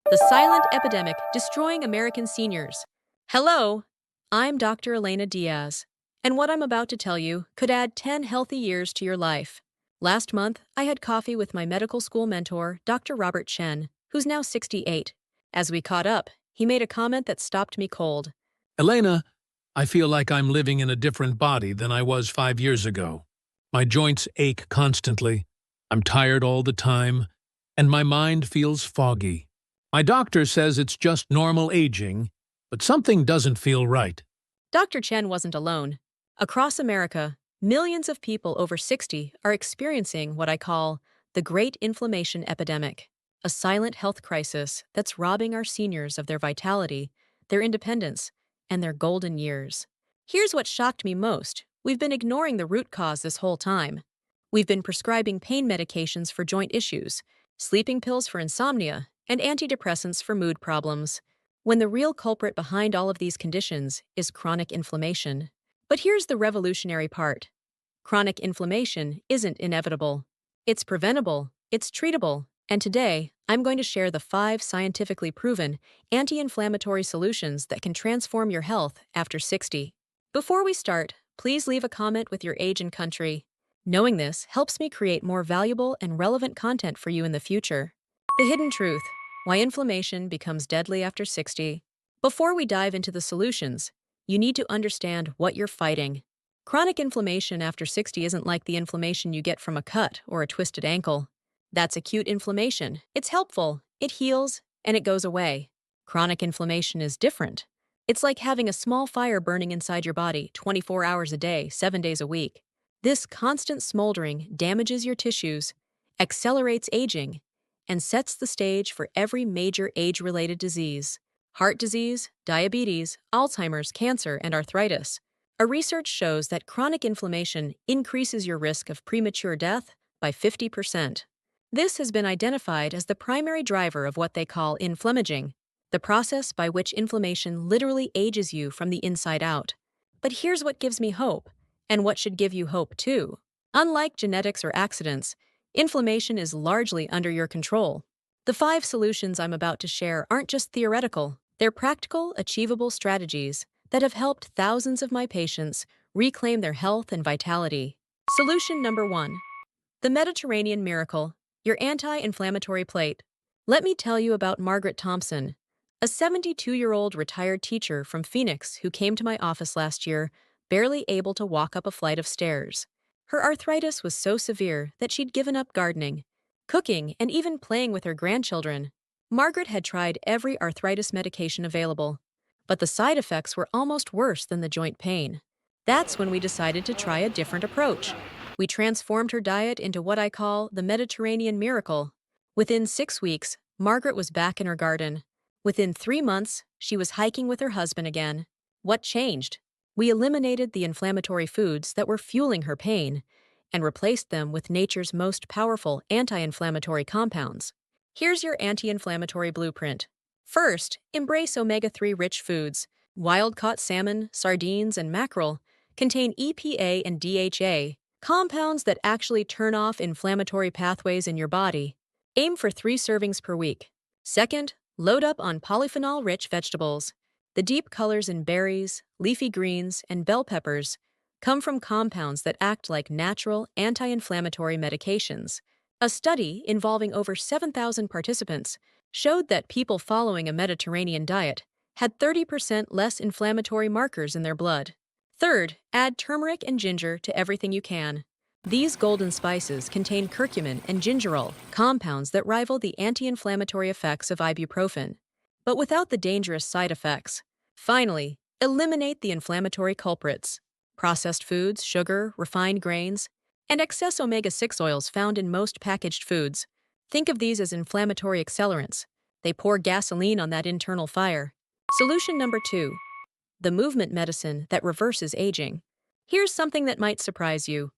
The silent epidemic destroying American seniors. Hello, I'm Dr. Elena Diaz, and what I'm about to tell you could add 10 healthy years to your life. Last month, I had coffee with my medical school mentor, Dr. Robert Chen, who's now 68. As we caught up, he made a comment that stopped me cold. Elena, I feel like I'm living in a different body than I was 5 years ago. My joints ache constantly, I'm tired all the time, and my mind feels foggy. My doctor says it's just normal aging, but something doesn't feel right. Dr. Chen wasn't alone. Across America, millions of people over 60 are experiencing what I call the Great Inflammation Epidemic, a silent health crisis that's robbing our seniors of their vitality, their independence, and their golden years. Here's what shocked me most. We've been ignoring the root cause this whole time. We've been prescribing pain medications for joint issues, sleeping pills for insomnia, and antidepressants for mood problems, when the real culprit behind all of these conditions is chronic inflammation. But here's the revolutionary part. Chronic inflammation isn't inevitable. It's preventable, it's treatable, and today, I'm going to share the 5 scientifically proven anti-inflammatory solutions that can transform your health after 60. Before we start, please leave a comment with your age and country. Knowing this helps me create more valuable and relevant content for you in the future. The hidden truth: why inflammation becomes deadly after 60. Before we dive into the solutions, you need to understand what you're fighting. Chronic inflammation after 60 isn't like the inflammation you get from a cut or a twisted ankle. That's acute inflammation. It's helpful, it heals, and it goes away. Chronic inflammation is different. It's like having a small fire burning inside your body 24 hours a day, 7 days a week. This constant smoldering damages your tissues, accelerates aging, and sets the stage for every major age-related disease: heart disease, diabetes, Alzheimer's, cancer, and arthritis. A research shows that chronic inflammation increases your risk of premature death by 50%. This has been identified as the primary driver of what they call inflammaging, the process by which inflammation literally ages you from the inside out. But here's what gives me hope, and what should give you hope too. Unlike genetics or accidents, inflammation is largely under your control. The 5 solutions I'm about to share aren't just theoretical, they're practical, achievable strategies that have helped thousands of my patients reclaim their health and vitality. Solution number 1. The Mediterranean Miracle, your anti-inflammatory plate. Let me tell you about Margaret Thompson, a 72-year-old retired teacher from Phoenix who came to my office last year, barely able to walk up a flight of stairs. Her arthritis was so severe that she'd given up gardening, cooking, and even playing with her grandchildren. Margaret had tried every arthritis medication available, but the side effects were almost worse than the joint pain. That's when we decided to try a different approach. We transformed her diet into what I call the Mediterranean Miracle. Within 6 weeks, Margaret was back in her garden. Within 3 months, she was hiking with her husband again. What changed? We eliminated the inflammatory foods that were fueling her pain and replaced them with nature's most powerful anti-inflammatory compounds. Here's your anti-inflammatory blueprint. First, embrace omega-3 rich foods. Wild-caught salmon, sardines, and mackerel contain EPA and DHA, compounds that actually turn off inflammatory pathways in your body. Aim for 3 servings per week. Second, load up on polyphenol-rich vegetables. The deep colors in berries, leafy greens, and bell peppers come from compounds that act like natural anti-inflammatory medications. A study involving over 7,000 participants showed that people following a Mediterranean diet had 30% less inflammatory markers in their blood. Third, add turmeric and ginger to everything you can. These golden spices contain curcumin and gingerol, compounds that rival the anti-inflammatory effects of ibuprofen, but without the dangerous side effects. Finally, eliminate the inflammatory culprits: processed foods, sugar, refined grains, and excess omega-6 oils found in most packaged foods. Think of these as inflammatory accelerants. They pour gasoline on that internal fire. Solution number 2. The movement medicine that reverses aging. Here's something that might surprise you.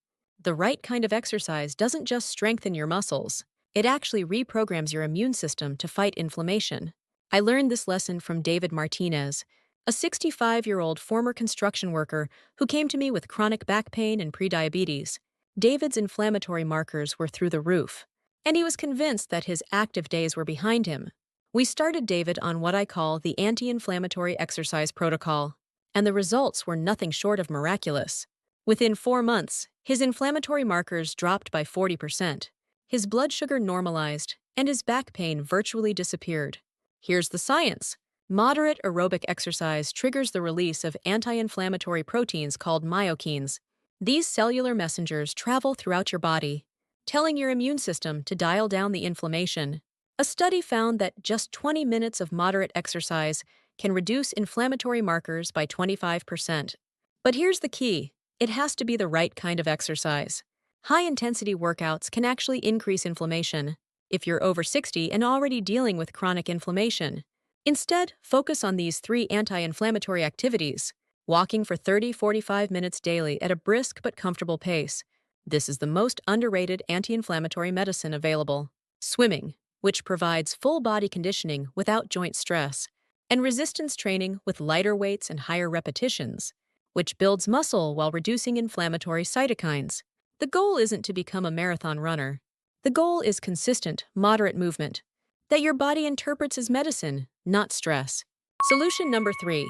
The right kind of exercise doesn't just strengthen your muscles, it actually reprograms your immune system to fight inflammation. I learned this lesson from David Martinez, a 65-year-old former construction worker who came to me with chronic back pain and prediabetes. David's inflammatory markers were through the roof, and he was convinced that his active days were behind him. We started David on what I call the anti-inflammatory exercise protocol, and the results were nothing short of miraculous. Within 4 months, his inflammatory markers dropped by 40%, his blood sugar normalized, and his back pain virtually disappeared. Here's the science. Moderate aerobic exercise triggers the release of anti-inflammatory proteins called myokines. These cellular messengers travel throughout your body, telling your immune system to dial down the inflammation. A study found that just 20 minutes of moderate exercise can reduce inflammatory markers by 25%. But here's the key. It has to be the right kind of exercise. High-intensity workouts can actually increase inflammation if you're over 60 and already dealing with chronic inflammation. Instead, focus on these three anti-inflammatory activities. Walking for 30-45 minutes daily at a brisk but comfortable pace. This is the most underrated anti-inflammatory medicine available. Swimming, which provides full-body conditioning without joint stress. And resistance training with lighter weights and higher repetitions, which builds muscle while reducing inflammatory cytokines. The goal isn't to become a marathon runner. The goal is consistent, moderate movement that your body interprets as medicine, not stress. Solution number 3.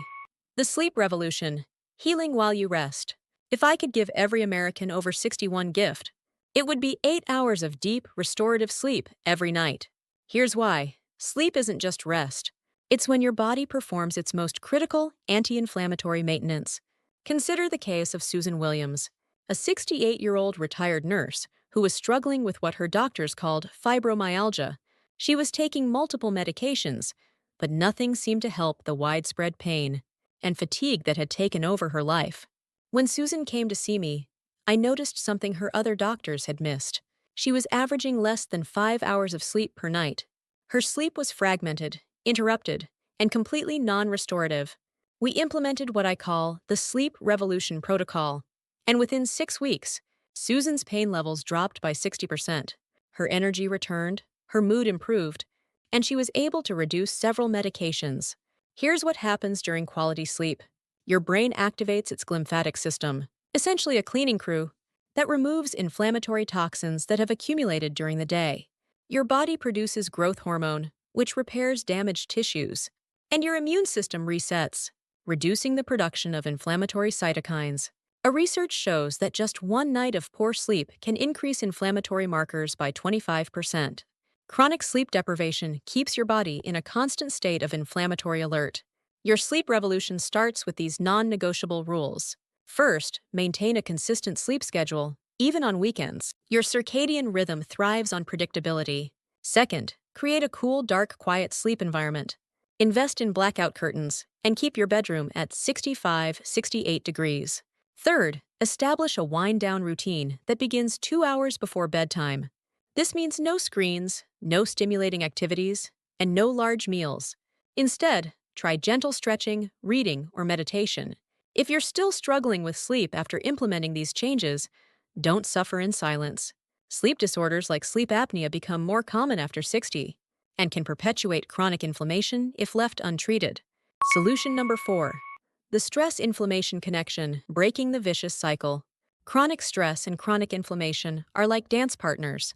The sleep revolution. Healing while you rest. If I could give every American over 61 gift, it would be 8 hours of deep, restorative sleep every night. Here's why. Sleep isn't just rest. It's when your body performs its most critical anti-inflammatory maintenance. Consider the case of Susan Williams, a 68-year-old retired nurse who was struggling with what her doctors called fibromyalgia. She was taking multiple medications, but nothing seemed to help the widespread pain and fatigue that had taken over her life. When Susan came to see me, I noticed something her other doctors had missed. She was averaging less than 5 hours of sleep per night. Her sleep was fragmented, interrupted, and completely non-restorative. We implemented what I call the Sleep Revolution Protocol, and within 6 weeks, Susan's pain levels dropped by 60%. Her energy returned, her mood improved, and she was able to reduce several medications. Here's what happens during quality sleep. Your brain activates its glymphatic system, essentially a cleaning crew, that removes inflammatory toxins that have accumulated during the day. Your body produces growth hormone, which repairs damaged tissues, and your immune system resets, reducing the production of inflammatory cytokines. A research shows that just one night of poor sleep can increase inflammatory markers by 25%. Chronic sleep deprivation keeps your body in a constant state of inflammatory alert. Your sleep revolution starts with these non-negotiable rules. First, maintain a consistent sleep schedule, even on weekends. Your circadian rhythm thrives on predictability. Second, create a cool, dark, quiet sleep environment. Invest in blackout curtains and keep your bedroom at 65-68 degrees. Third, establish a wind-down routine that begins 2 hours before bedtime. This means no screens, no stimulating activities, and no large meals. Instead, try gentle stretching, reading, or meditation. If you're still struggling with sleep after implementing these changes, don't suffer in silence. Sleep disorders like sleep apnea become more common after 60 and can perpetuate chronic inflammation if left untreated. Solution number 4. The stress-inflammation connection, breaking the vicious cycle. Chronic stress and chronic inflammation are like dance partners.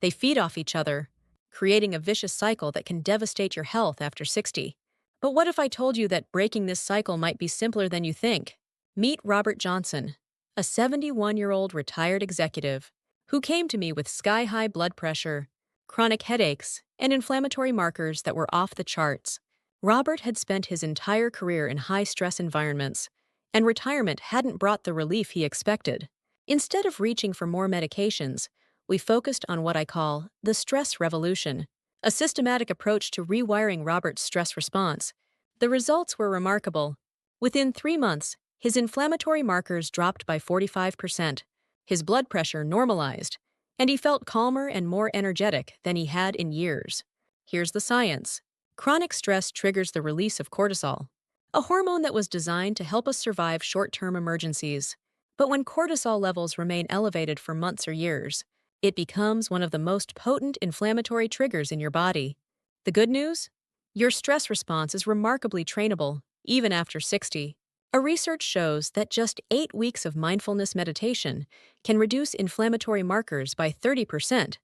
They feed off each other, creating a vicious cycle that can devastate your health after 60. But what if I told you that breaking this cycle might be simpler than you think? Meet Robert Johnson, a 71-year-old retired executive who came to me with sky-high blood pressure, chronic headaches, and inflammatory markers that were off the charts. Robert had spent his entire career in high-stress environments, and retirement hadn't brought the relief he expected. Instead of reaching for more medications, we focused on what I call the stress revolution, a systematic approach to rewiring Robert's stress response. The results were remarkable. Within 3 months, his inflammatory markers dropped by 45%, his blood pressure normalized, and he felt calmer and more energetic than he had in years. Here's the science. Chronic stress triggers the release of cortisol, a hormone that was designed to help us survive short-term emergencies. But when cortisol levels remain elevated for months or years, it becomes one of the most potent inflammatory triggers in your body. The good news? Your stress response is remarkably trainable, even after 60. A research shows that just 8 weeks of mindfulness meditation can reduce inflammatory markers by 30%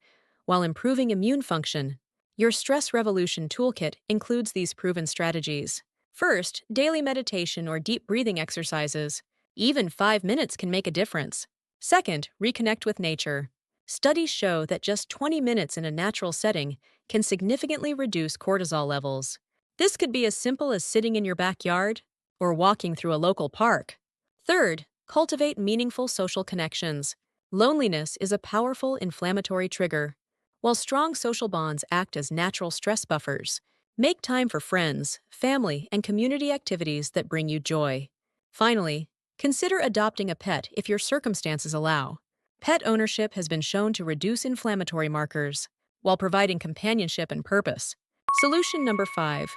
while improving immune function Your Stress Revolution Toolkit includes these proven strategies. First, daily meditation or deep breathing exercises. Even 5 minutes can make a difference. Second, reconnect with nature. Studies show that just 20 minutes in a natural setting can significantly reduce cortisol levels. This could be as simple as sitting in your backyard or walking through a local park. Third, cultivate meaningful social connections. Loneliness is a powerful inflammatory trigger. While strong social bonds act as natural stress buffers, make time for friends, family, and community activities that bring you joy. Finally, consider adopting a pet if your circumstances allow. Pet ownership has been shown to reduce inflammatory markers while providing companionship and purpose. Solution number 5.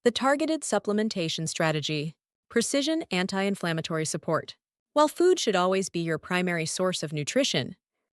The targeted supplementation strategy. Precision anti-inflammatory support. While food should always be your primary source of nutrition,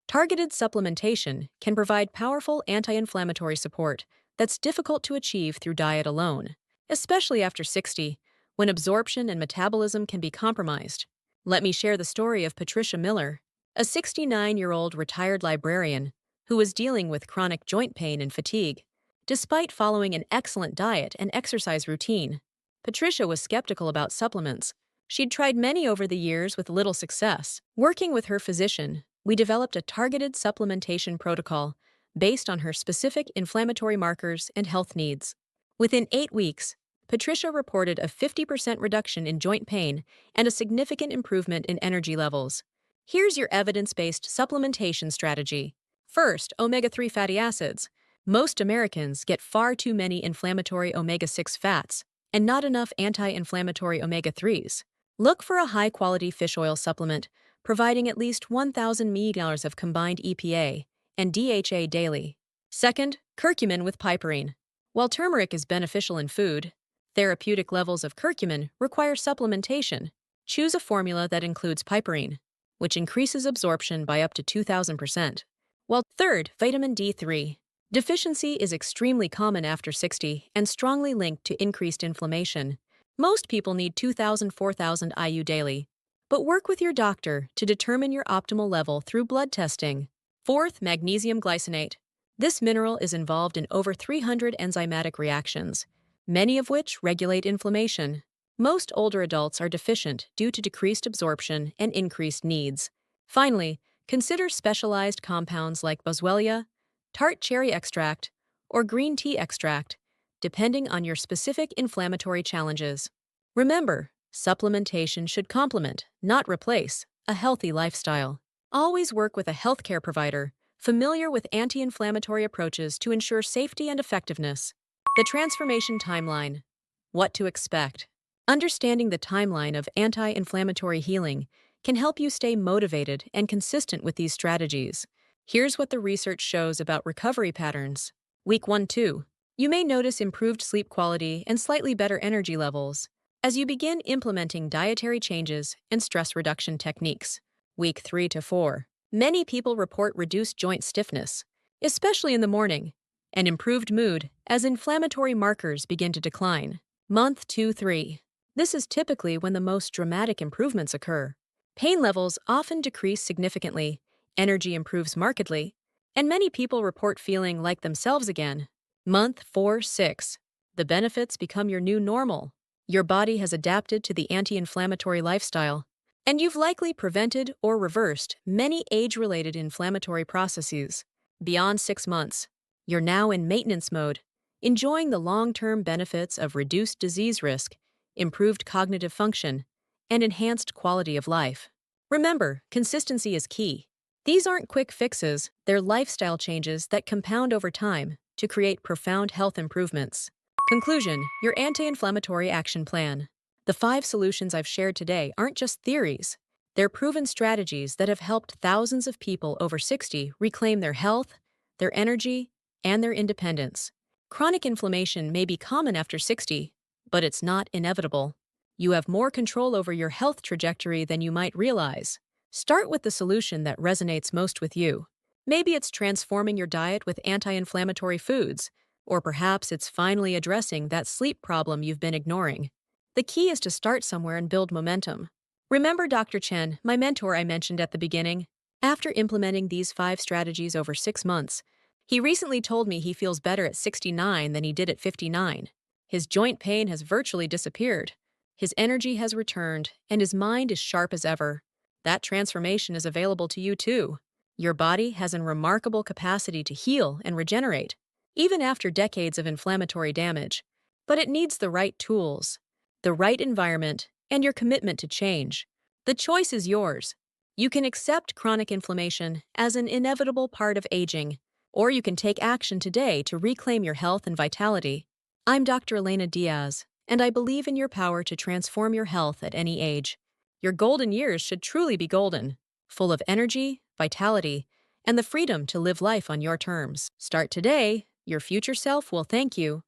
targeted supplementation can provide powerful anti-inflammatory support that's difficult to achieve through diet alone, especially after 60, when absorption and metabolism can be compromised. Let me share the story of Patricia Miller, a 69-year-old retired librarian who was dealing with chronic joint pain and fatigue. Despite following an excellent diet and exercise routine, Patricia was skeptical about supplements. She'd tried many over the years with little success. Working with her physician, we developed a targeted supplementation protocol based on her specific inflammatory markers and health needs. Within 8 weeks, Patricia reported a 50% reduction in joint pain and a significant improvement in energy levels. Here's your evidence-based supplementation strategy. First, omega-3 fatty acids. Most Americans get far too many inflammatory omega-6 fats and not enough anti-inflammatory omega-3s. Look for a high-quality fish oil supplement providing at least 1,000 mg of combined EPA and DHA daily. Second, curcumin with piperine. While turmeric is beneficial in food, therapeutic levels of curcumin require supplementation. Choose a formula that includes piperine, which increases absorption by up to 2,000%. While third, vitamin D3. Deficiency is extremely common after 60 and strongly linked to increased inflammation. Most people need 2,000–4,000 IU daily, but work with your doctor to determine your optimal level through blood testing. Fourth, magnesium glycinate. This mineral is involved in over 300 enzymatic reactions, many of which regulate inflammation. Most older adults are deficient due to decreased absorption and increased needs. Finally, consider specialized compounds like boswellia, tart cherry extract, or green tea extract, depending on your specific inflammatory challenges. Remember, supplementation should complement, not replace, a healthy lifestyle. Always work with a healthcare provider familiar with anti-inflammatory approaches to ensure safety and effectiveness. The transformation timeline. What to expect. Understanding the timeline of anti-inflammatory healing can help you stay motivated and consistent with these strategies. Here's what the research shows about recovery patterns. Week 1–2. You may notice improved sleep quality and slightly better energy levels as you begin implementing dietary changes and stress reduction techniques. Week 3–4. Many people report reduced joint stiffness, especially in the morning, and improved mood as inflammatory markers begin to decline. Month 2–3. This is typically when the most dramatic improvements occur. Pain levels often decrease significantly, energy improves markedly, and many people report feeling like themselves again. Month 4–6. The benefits become your new normal. Your body has adapted to the anti-inflammatory lifestyle, and you've likely prevented or reversed many age-related inflammatory processes. Beyond 6 months, you're now in maintenance mode, enjoying the long-term benefits of reduced disease risk, improved cognitive function, and enhanced quality of life. Remember, consistency is key. These aren't quick fixes, they're lifestyle changes that compound over time to create profound health improvements. Conclusion: your anti-inflammatory action plan. The 5 solutions I've shared today aren't just theories. They're proven strategies that have helped thousands of people over 60 reclaim their health, their energy, and their independence. Chronic inflammation may be common after 60, but it's not inevitable. You have more control over your health trajectory than you might realize. Start with the solution that resonates most with you. Maybe it's transforming your diet with anti-inflammatory foods, or perhaps it's finally addressing that sleep problem you've been ignoring. The key is to start somewhere and build momentum. Remember Dr. Chen, my mentor I mentioned at the beginning? After implementing these 5 strategies over 6 months, He recently told me he feels better at 69 than he did at 59. His joint pain has virtually disappeared. His energy has returned, and his mind is sharp as ever. That transformation is available to you too. Your body has a remarkable capacity to heal and regenerate, even after decades of inflammatory damage. But it needs the right tools, the right environment, and your commitment to change. The choice is yours. You can accept chronic inflammation as an inevitable part of aging, or you can take action today to reclaim your health and vitality. I'm Dr. Elena Diaz, and I believe in your power to transform your health at any age. Your golden years should truly be golden, full of energy, vitality, and the freedom to live life on your terms. Start today. Your future self will thank you.